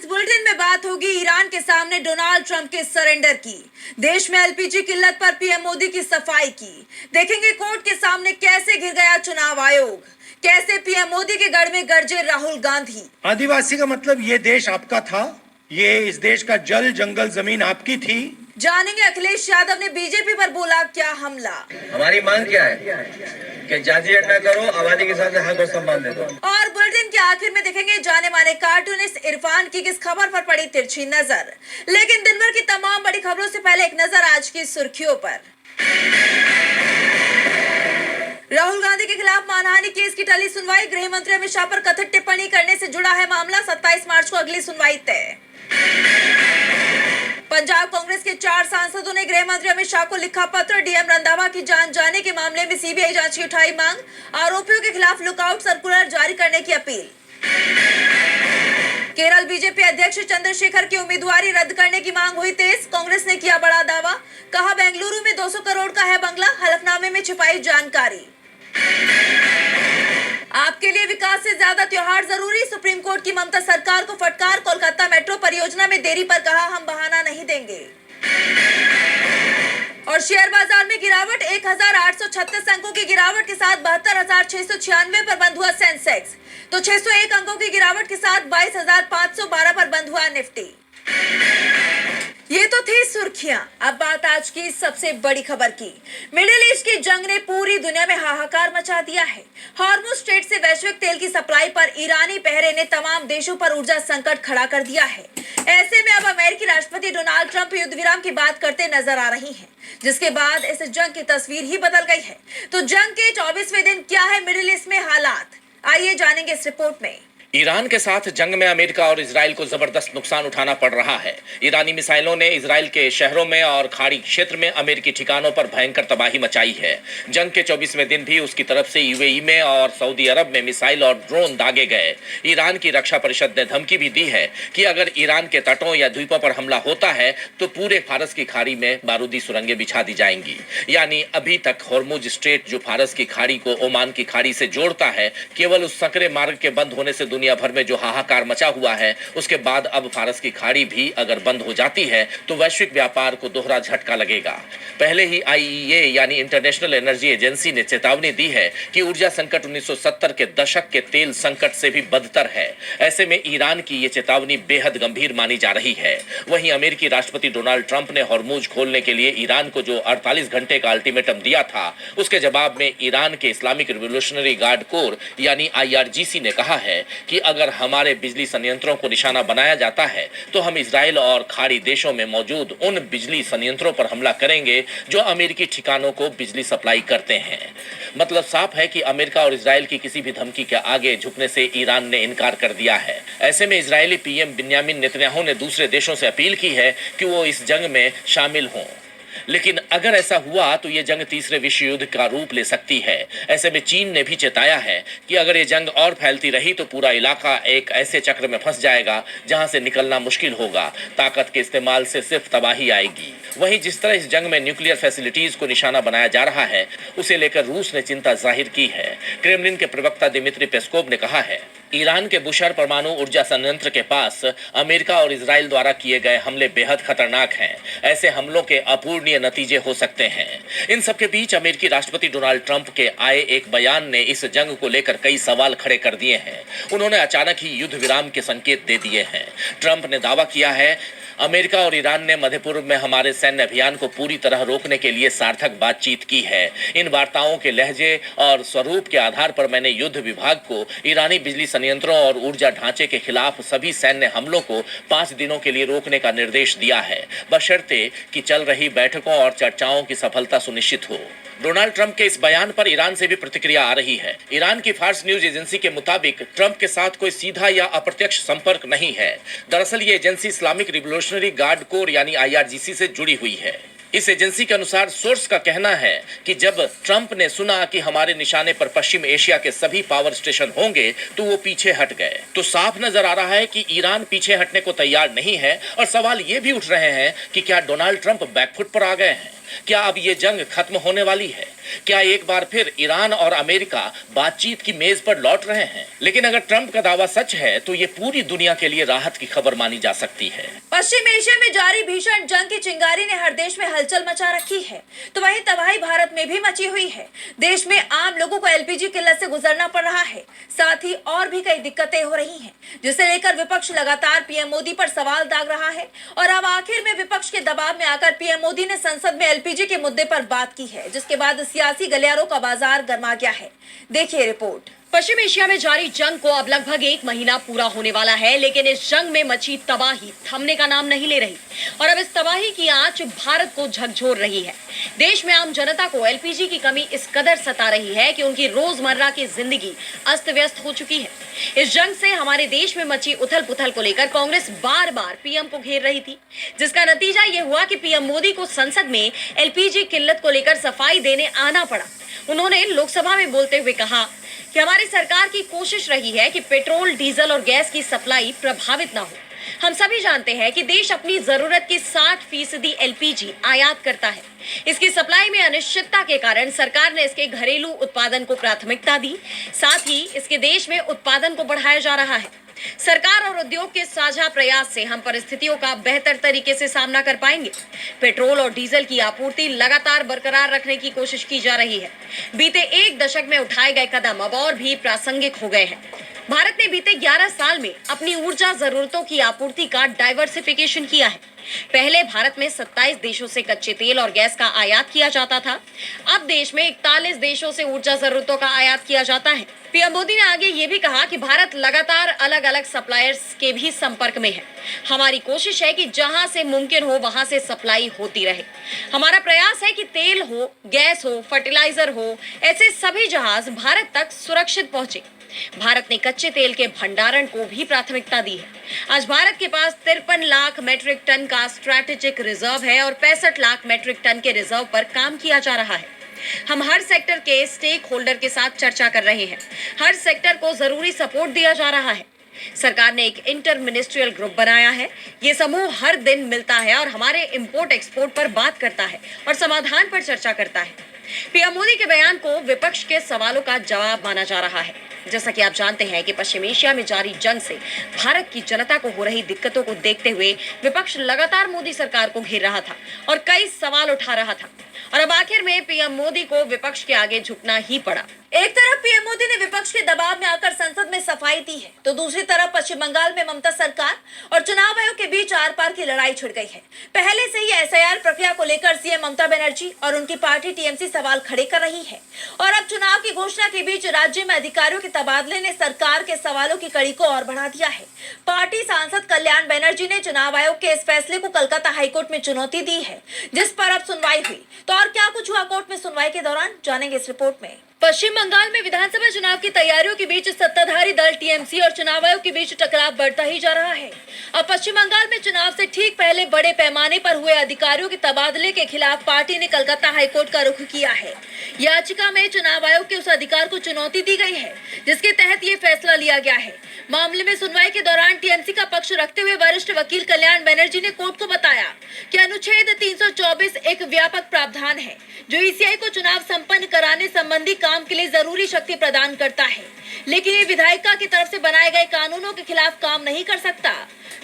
इस बुलेटिन में बात होगी ईरान के सामने डोनाल्ड ट्रंप के सरेंडर की, देश में एलपीजी किल्लत पर पीएम मोदी की सफाई की, देखेंगे कोर्ट के सामने कैसे गिर गया चुनाव आयोग, कैसे पीएम मोदी के गढ़ में गरजे राहुल गांधी। आदिवासी का मतलब ये देश आपका था, ये इस देश का जल जंगल जमीन आपकी थी। जानेंगे अखिलेश यादव ने बीजेपी पर बोला क्या हमला। हमारी मांग क्या है कि जाति न करो, आबादी के साथ हक और सम्मान दे दो। और बुलेटिन के आखिर में देखेंगे जाने माने कार्टूनिस्ट इरफान की किस खबर पर पड़ी तिरछी नजर। लेकिन दिन भर की तमाम बड़ी खबरों से पहले एक नजर आज की सुर्खियों पर। राहुल गांधी के खिलाफ मानहानि केस की टली सुनवाई, गृह मंत्री अमित शाह पर कथित टिप्पणी करने से जुड़ा है मामला। 27 मार्च को अगली सुनवाई तय। पंजाब कांग्रेस के 4 सांसदों ने गृह मंत्री अमित शाह को लिखा पत्र, डीएम रंधावा की जान जाने के मामले में सीबीआई जांच की उठाई मांग, आरोपियों के खिलाफ लुकआउट सर्कुलर जारी करने की अपील। केरल बीजेपी अध्यक्ष चंद्रशेखर की उम्मीदवारी रद्द करने की मांग हुई तेज, कांग्रेस ने किया बड़ा दावा, कहा बेंगलुरु में 200 करोड़ का है बंगला, हलफनामे में छिपाई जानकारी। आपके लिए विकास से ज्यादा त्योहार जरूरी, सुप्रीम कोर्ट की ममता सरकार को फटकार, कोलकाता मेट्रो परियोजना में देरी पर कहा हम बहाना नहीं देंगे। और शेयर बाजार में गिरावट, 1836 अंकों की गिरावट के साथ 72,696 पर बंद हुआ सेंसेक्स, तो 601 अंकों की गिरावट के साथ 22,512 पर बंद हुआ निफ्टी। ये तो थी सुर्खियां। अब बात आज की सबसे बड़ी खबर की। मिडिल ईस्ट की जंग ने पूरी दुनिया में हाहाकार मचा दिया है। हॉर्मुज स्ट्रेट से वैश्विक तेल की सप्लाई पर ईरानी पहरे ने तमाम देशों पर ऊर्जा संकट खड़ा कर दिया है। ऐसे में अब अमेरिकी राष्ट्रपति डोनाल्ड ट्रंप युद्ध विराम की बात करते नजर आ रही हैं, जिसके बाद इस जंग की तस्वीर ही बदल गई है। तो जंग के 24वें दिन क्या है मिडिल ईस्ट में हालात, आइए जानेंगे इस रिपोर्ट में। ईरान के साथ जंग में अमेरिका और इजराइल को जबरदस्त नुकसान उठाना पड़ रहा है। ईरानी मिसाइलों ने इजराइल के शहरों में और खाड़ी क्षेत्र में अमेरिकी ठिकानों पर भयंकर तबाही मचाई है। जंग के 24वें दिन भी उसकी तरफ से यूएई में और सऊदी अरब में मिसाइल और ड्रोन दागे गए। ईरान की रक्षा परिषद ने धमकी भी दी है कि अगर ईरान के तटों या द्वीपों पर हमला होता है तो पूरे फारस की खाड़ी में बारूदी सुरंगें बिछा दी जाएंगी। यानी अभी तक हॉर्मुज स्ट्रेट जो फारस की खाड़ी को ओमान की खाड़ी से जोड़ता है, केवल उस संकरे मार्ग के बंद होने से दुनिया भर में जो हाहाकार मचा हुआ है, उसके बाद अब फारस की खाड़ी भी अगर बंद हो जाती है तो वैश्विक व्यापार को दोहरा झटका लगेगा। पहले ही आईईए यानी इंटरनेशनल एनर्जी एजेंसी ने चेतावनी दी है कि ऊर्जा संकट 1970 के दशक के तेल संकट से भी बदतर है। ऐसे में ईरान की ये चेतावनी बेहद गंभीर मानी जा रही है। वहीं अमेरिकी राष्ट्रपति डोनाल्ड ट्रंप ने हॉर्मुज खोलने के लिए ईरान को जो 48 घंटे का अल्टीमेटम दिया था, उसके जवाब में ईरान के इस्लामिक रिवोल्यूशनरी गार्ड कोर यानी आईआरजीसी ने कहा है कि अगर हमारे बिजली संयंत्रों को निशाना बनाया जाता है तो हम इजराइल और खाड़ी देशों में मौजूद उन बिजली संयंत्रों पर हमला करेंगे जो अमेरिकी ठिकानों को बिजली सप्लाई करते हैं। मतलब साफ है कि अमेरिका और इजराइल की किसी भी धमकी के आगे झुकने से ईरान ने इनकार कर दिया है। ऐसे में इजरायली पीएम बिन्यामिन नेतन्याहू ने दूसरे देशों से अपील की है कि वो इस जंग में शामिल हों। लेकिन अगर ऐसा हुआ तो ये जंग तीसरे विश्व युद्ध का रूप ले सकती है। ऐसे में चीन ने भी चेताया है कि अगर ये जंग और फैलती रही तो पूरा इलाका एक ऐसे चक्र में फंस जाएगा जहां से निकलना मुश्किल होगा। ताकत के इस्तेमाल से सिर्फ तबाही आएगी। वहीं जिस तरह इस जंग में न्यूक्लियर फैसिलिटीज को निशाना बनाया जा रहा है, उसे लेकर रूस ने चिंता जाहिर की है। क्रेमलिन के प्रवक्ता दिमित्री पेस्कोव ने कहा है, ईरान के बुशर परमाणु ऊर्जा संयंत्र के पास अमेरिका और इजराइल द्वारा किए गए हमले बेहद खतरनाक हैं। ऐसे हमलों के अपूरणीय नतीजे हो सकते हैं। इन सबके बीच अमेरिकी राष्ट्रपति डोनाल्ड ट्रंप के आए एक बयान ने इस जंग को लेकर कई सवाल खड़े कर दिए हैं। उन्होंने अचानक ही युद्ध विराम के संकेत दे दिए हैं। ट्रंप ने दावा किया है, अमेरिका और ईरान ने मध्य पूर्व में हमारे सैन्य अभियान को पूरी तरह रोकने के लिए सार्थक बातचीत की है। इन वार्ताओं के लहजे और स्वरूप के आधार पर मैंने युद्ध विभाग को ईरानी बिजली संयंत्रों और ऊर्जा ढांचे के खिलाफ सभी सैन्य हमलों को 5 दिनों के लिए रोकने का निर्देश दिया है, बशर्ते कि चल रही बैठकों और चर्चाओं की सफलता सुनिश्चित हो। डोनाल्ड ट्रंप के इस बयान पर ईरान से भी प्रतिक्रिया आ रही है। ईरान की फार्स न्यूज एजेंसी के मुताबिक ट्रंप के साथ कोई सीधा या अप्रत्यक्ष संपर्क नहीं है। दरअसल ये agency Islamic revolutionary guard core यानी आईआरजीसी से जुड़ी हुई है। इस एजेंसी के अनुसार सोर्स का कहना है कि जब ट्रंप ने सुना कि हमारे निशाने पर पश्चिम एशिया के सभी पावर स्टेशन होंगे तो वो पीछे हट गए। तो साफ नजर आ रहा है कि ईरान पीछे हटने को तैयार नहीं है और सवाल ये भी उठ रहे हैं कि क्या डोनाल्ड ट्रंप बैकफुट पर आ गए हैं। क्या अब ये जंग खत्म होने वाली है? क्या एक बार फिर ईरान और अमेरिका बातचीत की मेज पर लौट रहे हैं? लेकिन अगर ट्रंप का दावा सच है तो ये पूरी दुनिया के लिए राहत की खबर मानी जा सकती है। पश्चिम एशिया में जारी भीषण जंग की चिंगारी ने हर देश में हलचल मचा रखी है, तो वहीं तबाही भारत में भी मची हुई है। देश में आम लोगों को एलपीजी किल्लत से गुजरना पड़ रहा है, साथ ही और भी कई दिक्कतें हो रही हैं, जिसे लेकर विपक्ष लगातार पीएम मोदी पर सवाल दाग रहा है। और अब आखिर में विपक्ष के दबाव में आकर पीएम मोदी ने संसद में एलपीजी के मुद्दे पर बात की है, जिसके बाद सियासी गलियारों का बाजार गर्मा गया है। देखिए रिपोर्ट। पश्चिम एशिया में जारी जंग को अब लगभग 1 महीना पूरा होने वाला है, लेकिन इस जंग में मची तबाही थमने का नाम नहीं ले रही और अब इस तबाही की आंच भारत को झकझोर रही है। देश में आम जनता को एलपीजी की कमी इस कदर सता रही है कि उनकी रोजमर्रा की जिंदगी अस्त व्यस्त हो चुकी है। इस जंग से हमारे देश में मची उथल पुथल को लेकर कांग्रेस बार बार पीएम को घेर रही थी, जिसका नतीजा ये हुआ कि पीएम मोदी को संसद में एलपीजी किल्लत को लेकर सफाई देने आना पड़ा। उन्होंने लोकसभा में बोलते हुए कहा कि हमारी सरकार की कोशिश रही है कि पेट्रोल, डीजल और गैस की सप्लाई प्रभावित ना हो। हम सभी जानते हैं कि देश अपनी जरूरत की 60% एलपीजी आयात करता है। इसकी सप्लाई में अनिश्चितता के कारण सरकार ने इसके घरेलू उत्पादन को प्राथमिकता दी, साथ ही इसके देश में उत्पादन को बढ़ाया जा रहा है। सरकार और उद्योग के साझा प्रयास से हम परिस्थितियों का बेहतर तरीके से सामना कर पाएंगे। पेट्रोल और डीजल की आपूर्ति लगातार बरकरार रखने की कोशिश की जा रही है। बीते 1 दशक में उठाए गए कदम अब और भी प्रासंगिक हो गए हैं। भारत ने बीते 11 साल में अपनी ऊर्जा जरूरतों की आपूर्ति का डाइवर्सिफिकेशन किया है। पहले भारत में 27 देशों से कच्चे तेल और गैस का आयात किया जाता था। अब देश में 41 देशों से ऊर्जा जरूरतों का आयात किया जाता है। पीएम मोदी ने आगे ये भी कहा कि भारत लगातार अलग अलग सप्लायर्स के भी संपर्क में है। हमारी कोशिश है कि जहां से मुमकिन हो वहां से सप्लाई होती रहे। हमारा प्रयास है कि तेल हो, गैस हो, फर्टिलाइजर हो, ऐसे सभी जहाज भारत तक सुरक्षित पहुंचे। भारत ने कच्चे तेल के भंडारण को भी प्राथमिकता दी है। आज भारत के पास 53 लाख मैट्रिक टन का स्ट्रैटेजिक रिजर्व है और 65 लाख मैट्रिक टन के रिजर्व पर काम किया जा रहा है। हम हर सेक्टर के स्टेक होल्डर के साथ चर्चा कर रहे हैं। हर सेक्टर को जरूरी सपोर्ट दिया जा रहा है। सरकार ने एक इंटर मिनिस्ट्रियल ग्रुप बनाया है। ये समूह हर दिन मिलता है और हमारे इंपोर्ट एक्सपोर्ट पर बात करता है और समाधान पर चर्चा करता है। पीएम मोदी के बयान को विपक्ष के सवालों का जवाब माना जा रहा है। जैसा कि आप जानते हैं कि पश्चिम एशिया में जारी जंग से भारत की जनता को हो रही दिक्कतों को देखते हुए विपक्ष लगातार मोदी सरकार को घेर रहा था और कई सवाल उठा रहा था और अब आखिर में पीएम मोदी को विपक्ष के आगे झुकना ही पड़ा। एक तरफ पीएम मोदी ने विपक्ष के दबाव में आकर संसद में सफाई दी है, तो दूसरी तरफ पश्चिम बंगाल में ममता सरकार और चुनाव आयोग के बीच आर पार की लड़ाई छिड़ गई है। पहले से ही एसआईआर प्रक्रिया को लेकर सीएम ममता बनर्जी और उनकी पार्टी टीएमसी सवाल खड़े कर रही है और अब चुनाव की घोषणा के बीच राज्य में अधिकारियों के तबादले ने सरकार के सवालों की कड़ी को और बढ़ा दिया है। पार्टी सांसद कल्याण बनर्जी ने चुनाव आयोग के इस फैसले को कोलकाता हाईकोर्ट में चुनौती दी है, जिस पर अब सुनवाई हुई। तो और क्या कुछ हुआ कोर्ट में सुनवाई के दौरान, जानेंगे इस रिपोर्ट में। पश्चिम बंगाल में विधानसभा चुनाव की तैयारियों के बीच सत्ताधारी दल टीएमसी और चुनाव आयोग के बीच टकराव बढ़ता ही जा रहा है। अब पश्चिम बंगाल में चुनाव से ठीक पहले बड़े पैमाने पर हुए अधिकारियों के तबादले के खिलाफ पार्टी ने कोलकाता हाईकोर्ट का रुख किया है। याचिका में चुनाव आयोग के उस अधिकार को चुनौती दी गई है जिसके तहत ये फैसला लिया गया है। मामले में सुनवाई के दौरान टीएमसी का पक्ष रखते हुए वरिष्ठ वकील कल्याण बनर्जी ने कोर्ट को बताया कि अनुच्छेद 324 एक व्यापक प्रावधान है जो ईसीआई को चुनाव संपन्न कराने संबंधी काम के लिए जरूरी शक्ति प्रदान करता है, लेकिन ये विधायिका की तरफ से बनाए गए कानूनों के खिलाफ काम नहीं कर सकता।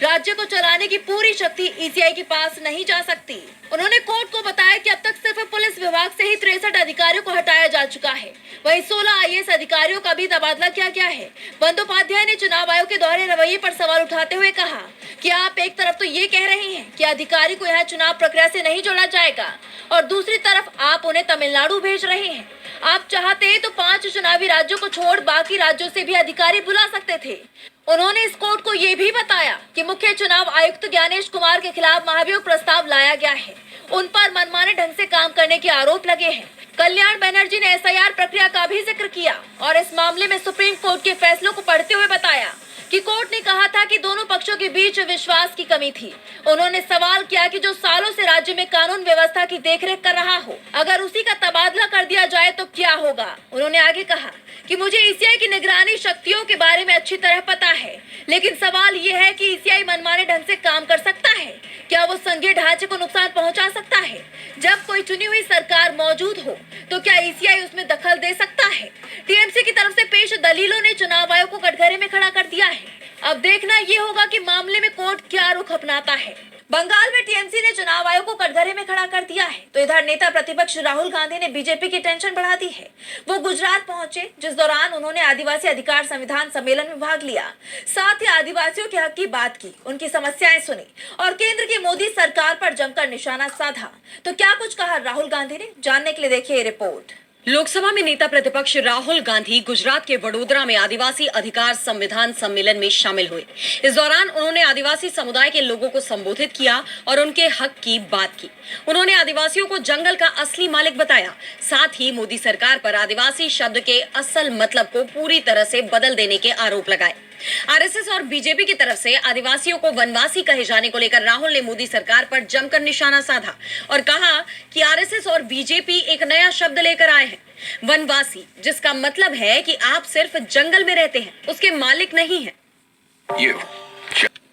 राज्य को चलाने की पूरी शक्ति ईसीआई के पास नहीं जा सकती। उन्होंने कोर्ट को बताया कि अब तक सिर्फ पुलिस विभाग से ही 63 अधिकारियों को हटाया जा चुका है, वहीं 16 आईएएस अधिकारियों का भी तबादला किया गया है। बंदोपाध्याय ने चुनाव आयोग के दोहरे रवैये पर सवाल उठाते हुए कहा कि आप एक तरफ तो ये कह रहे हैं कि अधिकारी को यहाँ चुनाव प्रक्रिया से नहीं जोड़ा जाएगा और दूसरी तरफ आप उन्हें तमिलनाडु भेज रहे हैं। आप चाहते तो 5 चुनावी राज्यों को छोड़ बाकी राज्यों से भी अधिकारी बुला सकते थे। उन्होंने इस कोर्ट को ये भी बताया कि मुख्य चुनाव आयुक्त ज्ञानेश कुमार के खिलाफ महाभियोग प्रस्ताव लाया गया है। उन पर मनमाने ढंग से काम करने के आरोप लगे हैं। कल्याण बनर्जी ने एसआईआर प्रक्रिया का भी जिक्र किया और इस मामले में सुप्रीम कोर्ट के फैसलों को पढ़ते हुए बताया कि कोर्ट ने कहा था कि दोनों पक्षों के बीच विश्वास की कमी थी। उन्होंने सवाल किया कि जो सालों से राज्य में कानून व्यवस्था की देखरेख कर रहा हो, अगर उसी का तबादला कर दिया जाए तो क्या होगा। उन्होंने आगे कहा कि मुझे ईसीआई की निगरानी शक्तियों के बारे में अच्छी तरह पता है, लेकिन सवाल ये है कि ईसीआई मनमाने ढंग से काम कर सकता है, क्या वो संघीय ढांचे को नुकसान पहुंचा सकता है। जब कोई चुनी हुई सरकार मौजूद हो तो क्या ईसीआई उसमें दखल दे सकता है। टीएमसी की तरफ से पेश दलीलों ने चुनाव आयोग को कटघरे में खड़ा कर दिया है। अब देखना ये होगा कि मामले में कोर्ट क्या रुख अपनाता है। बंगाल में टीएमसी ने चुनाव आयोग को कटघरे में खड़ा कर दिया है, तो इधर नेता प्रतिपक्ष राहुल गांधी ने बीजेपी की टेंशन बढ़ा दी है। वो गुजरात पहुंचे, जिस दौरान उन्होंने आदिवासी अधिकार संविधान सम्मेलन में भाग लिया। साथ ही आदिवासियों के हक की बात की, उनकी समस्याएं सुनी और केंद्र की मोदी सरकार पर जमकर निशाना साधा। तो क्या कुछ कहा राहुल गांधी ने, जानने के लिए देखिए ये रिपोर्ट। लोकसभा में नेता प्रतिपक्ष राहुल गांधी गुजरात के वडोदरा में आदिवासी अधिकार संविधान सम्मेलन में शामिल हुए। इस दौरान उन्होंने आदिवासी समुदाय के लोगों को संबोधित किया और उनके हक की बात की। उन्होंने आदिवासियों को जंगल का असली मालिक बताया। साथ ही मोदी सरकार पर आदिवासी शब्द के असल मतलब को पूरी तरह से बदल देने के आरोप लगाए। आरएसएस और बीजेपी की तरफ से आदिवासियों को वनवासी कहे जाने को लेकर राहुल ने मोदी सरकार पर जमकर निशाना साधा और कहा कि आरएसएस और बीजेपी एक नया शब्द लेकर आए हैं, वनवासी, जिसका मतलब है कि आप सिर्फ जंगल में रहते हैं, उसके मालिक नहीं हैं।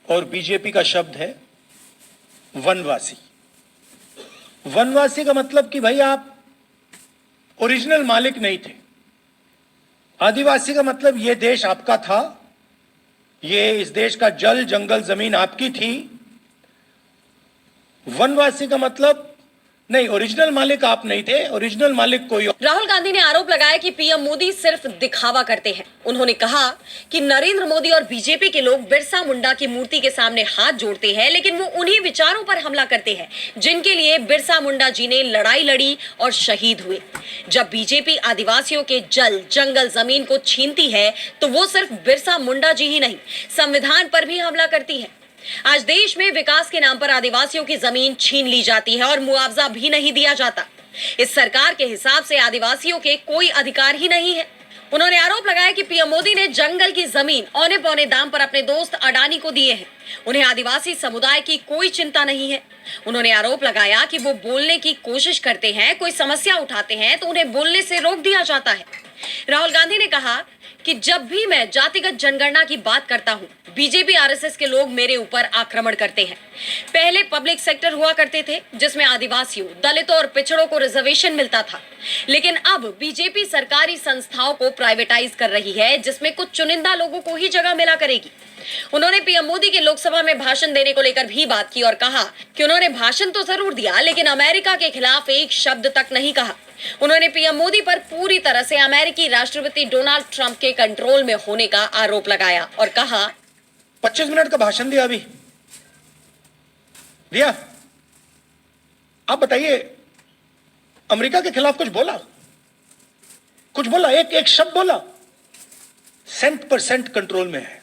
और बीजेपी का शब्द है वनवासी। वनवासी का मतलब कि भाई आप ओरिजिनल मालिक नहीं थे। आदिवासी का मतलब ये देश आपका था, ये इस देश का जल जंगल जमीन आपकी थी। वनवासी का मतलब नहीं, ओरिजिनल मालिक आप नहीं थे, ओरिजिनल मालिक कोई और। राहुल गांधी ने आरोप लगाया कि पीएम मोदी सिर्फ दिखावा करते हैं। उन्होंने कहा कि नरेंद्र मोदी और बीजेपी के लोग बिरसा मुंडा की मूर्ति के सामने हाथ जोड़ते हैं, लेकिन वो उन्हीं विचारों पर हमला करते हैं जिनके लिए बिरसा मुंडा जी ने लड़ाई लड़ी और शहीद हुए। जब बीजेपी आदिवासियों के जल जंगल जमीन को छीनती है तो वो सिर्फ बिरसा मुंडा जी ही नहीं, संविधान पर भी हमला करती है। आज देश में विकास के नाम पर आदिवासियों की जमीन छीन ली जाती है और मुआवजा भी नहीं दिया जाता। इस सरकार के हिसाब से आदिवासियों के कोई अधिकार ही नहीं है। उन्होंने आरोप लगाया कि पीएम मोदी ने जंगल की जमीन औने पौने दाम पर अपने दोस्त अडानी को दिए हैं। उन्हें आदिवासी समुदाय की कोई चिंता नहीं है। उन्होंने आरोप लगाया कि वो बोलने की कोशिश करते हैं, कोई समस्या उठाते हैं तो उन्हें बोलने से रोक दिया जाता है। राहुल गांधी ने कहा कि जब भी मैं जातिगत जनगणना की बात करता हूं, बीजेपी आरएसएस के लोग मेरे ऊपर आक्रमण करते हैं। पहले पब्लिक सेक्टर हुआ करते थे जिसमें आदिवासियों, दलितों और पिछड़ों को रिजर्वेशन मिलता था, लेकिन अब बीजेपी सरकारी संस्थाओं को प्राइवेटाइज कर रही है, जिसमें कुछ चुनिंदा लोगों को ही जगह मिला करेगी। उन्होंने पीएम मोदी के लोकसभा में भाषण देने को लेकर भी बात की और कहा कि उन्होंने भाषण तो जरूर दिया, लेकिन अमेरिका के खिलाफ एक शब्द तक नहीं कहा। उन्होंने पीएम मोदी पर पूरी तरह से अमेरिकी राष्ट्रपति डोनाल्ड ट्रंप के कंट्रोल में होने का आरोप लगाया और कहा 25 मिनट का भाषण दिया, अभी दिया। आप बताइए, अमेरिका के खिलाफ कुछ बोला? एक शब्द बोला? 100% कंट्रोल में है।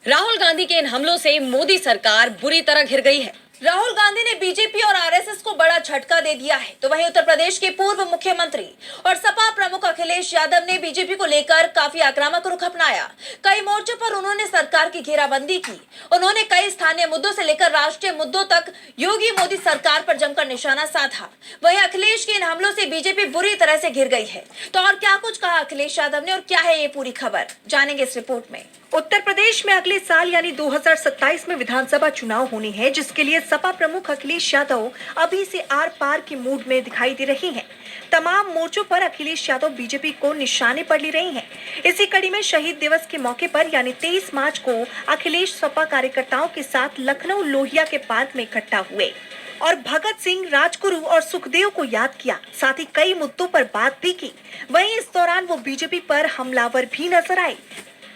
राहुल गांधी के इन हमलों से मोदी सरकार बुरी तरह घिर गई है। राहुल गांधी ने बीजेपी और आरएसएस को बड़ा झटका दे दिया है। तो वहीं उत्तर प्रदेश के पूर्व मुख्यमंत्री और सपा प्रमुख अखिलेश यादव ने बीजेपी को लेकर काफी आक्रामक रुख अपनाया। कई मोर्चों पर उन्होंने सरकार की घेराबंदी की। उन्होंने कई स्थानीय मुद्दों से लेकर राष्ट्रीय मुद्दों तक योगी मोदी सरकार पर जमकर निशाना साधा। वहीं अखिलेश के इन हमलों से बीजेपी बुरी तरह से घिर गई है। तो और क्या कुछ कहा अखिलेश यादव ने और क्या है ये पूरी खबर, जानेंगे इस रिपोर्ट में। उत्तर प्रदेश में अगले साल यानी 2027 में विधानसभा चुनाव होने हैं, जिसके लिए सपा प्रमुख अखिलेश यादव अभी से आर पार के मूड में दिखाई दे रही हैं। तमाम मोर्चों पर अखिलेश यादव बीजेपी को निशाने पर ले रहे हैं। इसी कड़ी में शहीद दिवस के मौके पर यानी 23 मार्च को अखिलेश सपा कार्यकर्ताओं के साथ लखनऊ लोहिया के पार्क में इकट्ठा हुए और भगत सिंह, राजगुरु और सुखदेव को याद किया। साथ ही कई मुद्दों पर बात भी की। वहीं इस दौरान वो बीजेपी पर हमलावर भी नजर आए।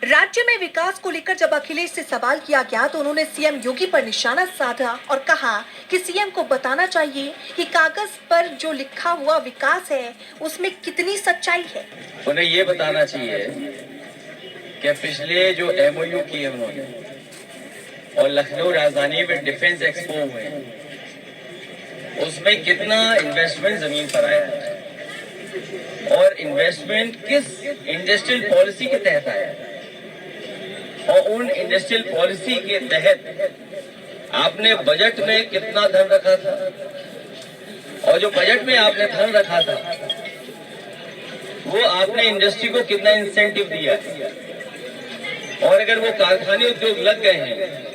राज्य में विकास को लेकर जब अखिलेश से सवाल किया गया तो उन्होंने सीएम योगी पर निशाना साधा और कहा कि सीएम को बताना चाहिए कि कागज पर जो लिखा हुआ विकास है उसमें कितनी सच्चाई है। उन्हें ये बताना चाहिए कि पिछले जो एमओयू किए उन्होंने और लखनऊ राजधानी में डिफेंस एक्सपो हुए, उसमें कितना इन्वेस्टमेंट जमीन पर आया है और इन्वेस्टमेंट किस इंडस्ट्रियल पॉलिसी के तहत आया है और उन इंडस्ट्रियल पॉलिसी के तहत आपने बजट में कितना धन रखा था, और जो बजट में आपने धन रखा था वो आपने इंडस्ट्री को कितना इंसेंटिव दिया है, और अगर वो कारखाने उद्योग लग गए हैं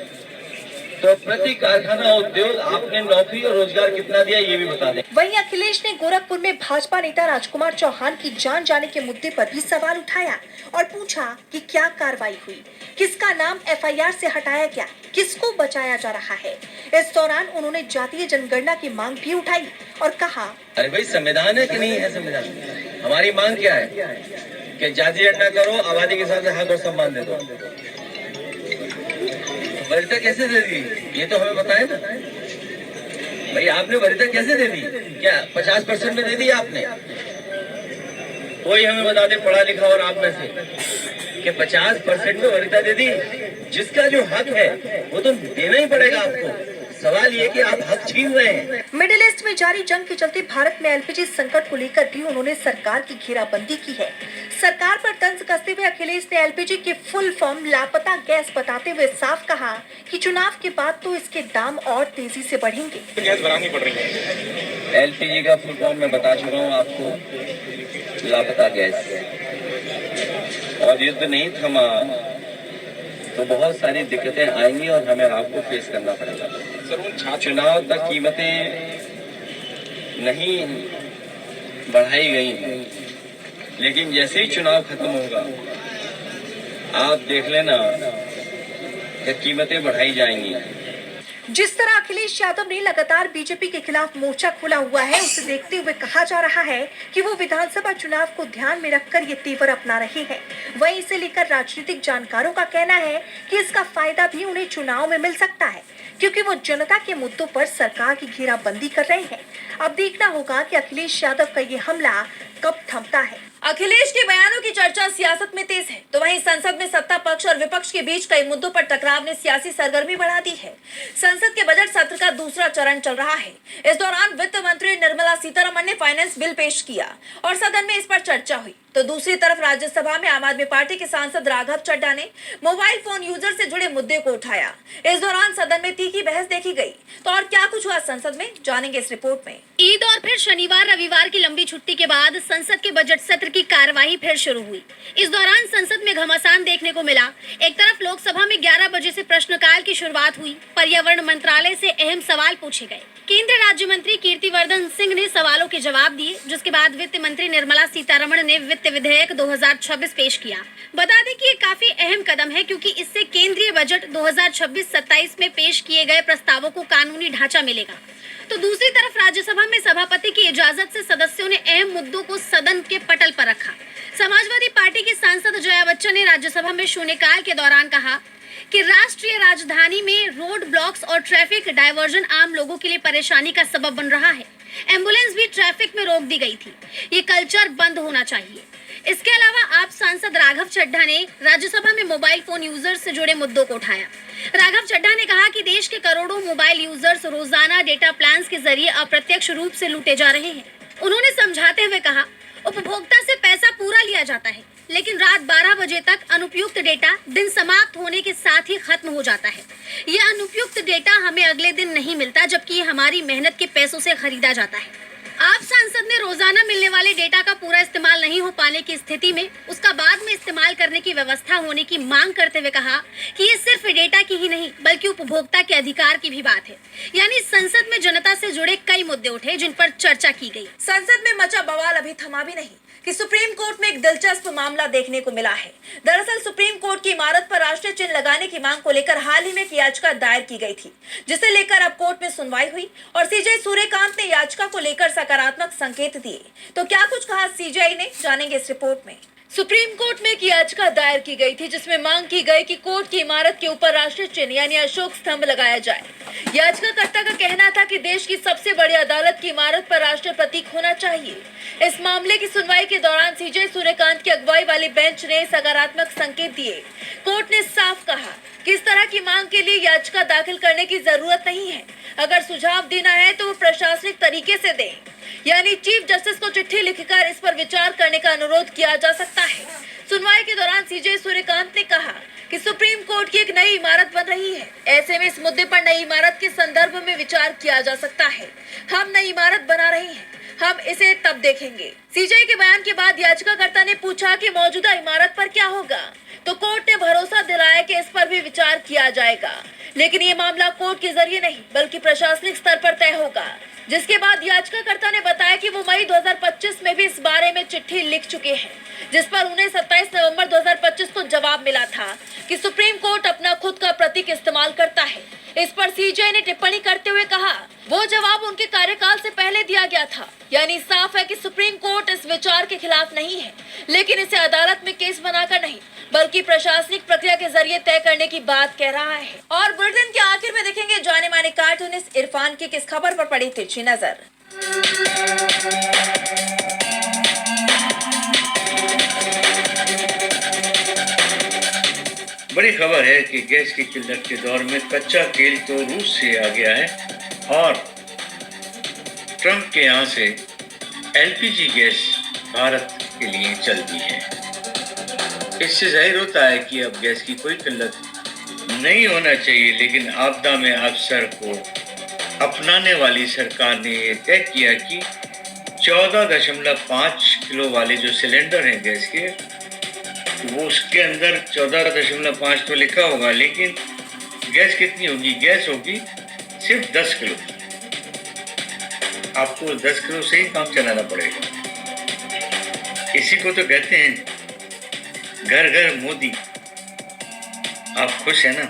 तो प्रति कारखाना उद्योग आपने नौकरी और रोजगार कितना दिया ये भी बता दें। वहीं अखिलेश ने गोरखपुर में भाजपा नेता राजकुमार चौहान की जान जाने के मुद्दे पर भी सवाल उठाया और पूछा कि क्या कार्रवाई हुई, किसका नाम एफआईआर से हटाया गया, किसको बचाया जा रहा है। इस दौरान उन्होंने जातीय जनगणना की मांग भी उठाई और कहा, अरे भाई संविधान है कि नहीं है संविधान? हमारी मांग क्या है कि जाति जनगणना करो, आबादी के हिसाब से हक और सम्मान दे दो। वरीयता कैसे दे दी ये तो हमें बताए ना भाई, आपने वरीयता कैसे दे दी? क्या 50% में दे दी आपने? कोई हमें बता दे पढ़ा लिखा और आप में से कि 50% में वरीयता दे दी। जिसका जो हक है वो तो देना ही पड़ेगा आपको। सवाल ये कि आप हक छीन रहे हैं। मिडिल ईस्ट में जारी जंग के चलते भारत में एलपीजी संकट को लेकर भी उन्होंने सरकार की घेराबंदी की है। सरकार पर तंज कसते हुए अखिलेश ने एलपीजी की फुल फॉर्म लापता गैस बताते हुए साफ कहा कि चुनाव के बाद तो इसके दाम और तेजी से बढ़ेंगे। गैस बढ़ानी पड़ रही है। एलपीजी का फुल फॉर्म मैं बता चुका हूँ आपको, लापता गैस। और युद्ध नहीं थमा तो बहुत सारी दिक्कतें आएंगी और हमें आपको फेस करना पड़ेगा। चुनाव तक कीमतें नहीं बढ़ाई गई हैं, लेकिन जैसे ही चुनाव खत्म होगा आप देख लेना कि कीमतें बढ़ाई जाएंगी। जिस तरह अखिलेश यादव ने लगातार बीजेपी के खिलाफ मोर्चा खोला हुआ है, उसे देखते हुए कहा जा रहा है कि वो विधानसभा चुनाव को ध्यान में रखकर ये तेवर अपना रहे हैं। वहीं इसे लेकर राजनीतिक जानकारों का कहना है कि इसका फायदा भी उन्हें चुनाव में मिल सकता है, क्योंकि वो जनता के मुद्दों पर सरकार की घेराबंदी कर रहे हैं। अब देखना होगा कि अखिलेश यादव का ये हमला कब थमता है। अखिलेश के बयानों की चर्चा सियासत में तेज है, तो वहीं संसद में सत्ता पक्ष और विपक्ष के बीच कई मुद्दों पर टकराव ने सियासी सरगर्मी बढ़ा दी है। संसद के बजट सत्र का दूसरा चरण चल रहा है। इस दौरान वित्त मंत्री निर्मला सीतारमण ने फाइनेंस बिल पेश किया और सदन में इस पर चर्चा हुई। तो दूसरी तरफ राज्यसभा में आम आदमी पार्टी के सांसद राघव चड्ढा ने मोबाइल फोन यूजर से जुड़े मुद्दे को उठाया। इस दौरान सदन में तीखी बहस देखी गई। तो और क्या कुछ हुआ संसद में, जानेंगे इस रिपोर्ट में। ईद और फिर शनिवार रविवार की लंबी छुट्टी के बाद संसद के बजट सत्र की कार्यवाही फिर शुरू हुई। इस दौरान संसद में घमासान देखने को मिला। एक तरफ लोकसभा में 11 बजे से प्रश्नकाल की शुरुआत हुई। पर्यावरण मंत्रालय से अहम सवाल पूछे गए। केंद्रीय राज्य मंत्री कीर्तिवर्धन सिंह ने सवालों के जवाब दिए, जिसके बाद वित्त मंत्री निर्मला सीतारमण ने वित्त विधेयक 2026 पेश किया। बता दें कि ये काफी अहम कदम है, क्योंकि इससे केंद्रीय बजट 2026-27 में पेश किए गए प्रस्तावों को कानूनी ढांचा मिलेगा। तो दूसरी तरफ राज्यसभा में सभापति की इजाजत से सदस्यों ने अहम मुद्दों को सदन के पटल पर रखा। समाजवादी पार्टी की सांसद जया बच्चन ने राज्यसभा में शून्यकाल के दौरान कहा कि राष्ट्रीय राजधानी में रोड ब्लॉक्स और ट्रैफिक डायवर्जन आम लोगों के लिए परेशानी का सबब बन रहा है। एम्बुलेंस भी ट्रैफिक में रोक दी गई थी। ये कल्चर बंद होना चाहिए। इसके अलावा आप सांसद राघव चड्ढा ने राज्यसभा में मोबाइल फोन यूजर्स से जुड़े मुद्दों को उठाया। राघव चड्ढा ने कहा कि देश के करोड़ों मोबाइल यूजर्स रोजाना डेटा प्लान्स के जरिए अप्रत्यक्ष रूप से लूटे जा रहे हैं। उन्होंने समझाते हुए कहा, उपभोक्ता से पैसा पूरा लिया जाता है, लेकिन रात 12 बजे तक अनुपयुक्त डेटा दिन समाप्त होने के साथ ही खत्म हो जाता है। यह अनुपयुक्त डेटा हमें अगले दिन नहीं मिलता, जबकि ये हमारी मेहनत के पैसों से खरीदा जाता है। आप सांसद ने रोजाना मिलने वाले डेटा का पूरा इस्तेमाल नहीं हो पाने की स्थिति में उसका बाद में इस्तेमाल करने की व्यवस्था होने की मांग करते हुए कहा कि ये सिर्फ डेटा की ही नहीं बल्कि उपभोक्ता के अधिकार की भी बात है। यानी संसद में जनता से जुड़े कई मुद्दे उठे जिन पर चर्चा की गई। संसद में मचा बवाल अभी थमा भी नहीं कि सुप्रीम कोर्ट में एक दिलचस्प मामला देखने को मिला है। दरअसल सुप्रीम कोर्ट की इमारत पर राष्ट्रीय चिन्ह लगाने की मांग को लेकर हाल ही में एक याचिका दायर की गई थी, जिसे लेकर अब कोर्ट में सुनवाई हुई और सीजे सूर्यकांत ने याचिका को लेकर सकारात्मक संकेत दिए। तो क्या कुछ कहा सीजेआई ने, जानेंगे इस रिपोर्ट में। सुप्रीम कोर्ट में एक याचिका दायर की गई थी, जिसमें मांग की गई कि कोर्ट की इमारत के ऊपर राष्ट्रीय चिन्ह यानी अशोक स्तंभ लगाया जाए। याचिकाकर्ता का कहना था कि देश की सबसे बड़ी अदालत की इमारत पर राष्ट्रीय प्रतीक होना चाहिए। इस मामले की सुनवाई के दौरान सीजे सूर्यकांत की अगुवाई वाली बेंच ने सकारात्मक संकेत दिए। कोर्ट ने साफ कहा कि इस तरह की मांग के लिए याचिका दाखिल करने की जरूरत नहीं है। अगर सुझाव देना है तो वो प्रशासनिक तरीके से दें, यानी चीफ जस्टिस को चिट्ठी लिखकर इस पर विचार करने का अनुरोध किया जा सकता है। सुनवाई के दौरान सीजे सूर्यकांत ने कहा कि कि सुप्रीम कोर्ट की एक नई इमारत बन रही है। ऐसे में इस मुद्दे पर नई इमारत के संदर्भ में विचार किया जा सकता है। हम नई इमारत बना रहे हैं, हम इसे तब देखेंगे। सीजेआई के बयान के बाद याचिकाकर्ता ने पूछा कि मौजूदा इमारत पर क्या होगा, तो कोर्ट ने भरोसा दिलाया कि इस पर भी विचार किया जाएगा, लेकिन ये मामला कोर्ट के जरिए नहीं बल्कि प्रशासनिक स्तर पर तय होगा। जिसके बाद याचिकाकर्ता ने बताया कि वो मई 2025 में भी इस बारे में चिट्ठी लिख चुके हैं, जिस पर उन्हें 27 नवंबर 2025 को जवाब मिला था कि सुप्रीम कोर्ट अपना खुद का प्रतीक इस्तेमाल करता है। इस पर सीजेआई ने टिप्पणी करते हुए कहा, वो जवाब उनके कार्यकाल से पहले दिया गया था। यानी साफ है कि सुप्रीम कोर्ट इस विचार के खिलाफ नहीं है, लेकिन इसे अदालत में केस बनाकर नहीं बल्कि प्रशासनिक प्रक्रिया के जरिए तय करने की बात कह रहा है। और बुलेटिन के आखिर में देखेंगे जाने माने कार्टूनिस्ट इरफान की किस खबर पर पड़ी तिरछी नजर। बड़ी खबर है कि गैस की किल्लत के दौर में कच्चा तेल तो रूस से आ गया है और ट्रंप के यहाँ से एलपीजी गैस भारत के लिए चल दी है। इससे जाहिर होता है कि अब गैस की कोई किल्लत नहीं होना चाहिए, लेकिन आपदा में अफसर को अपनाने वाली सरकार ने ये तय किया कि 14.5 किलो वाले जो सिलेंडर हैं गैस के, वो उसके अंदर 14.5 तो लिखा होगा, लेकिन गैस कितनी होगी? गैस होगी सिर्फ 10 किलो। आपको 10 किलो से ही काम चलाना पड़ेगा। इसी को तो कहते हैं घर घर मोदी। आप खुश है ना?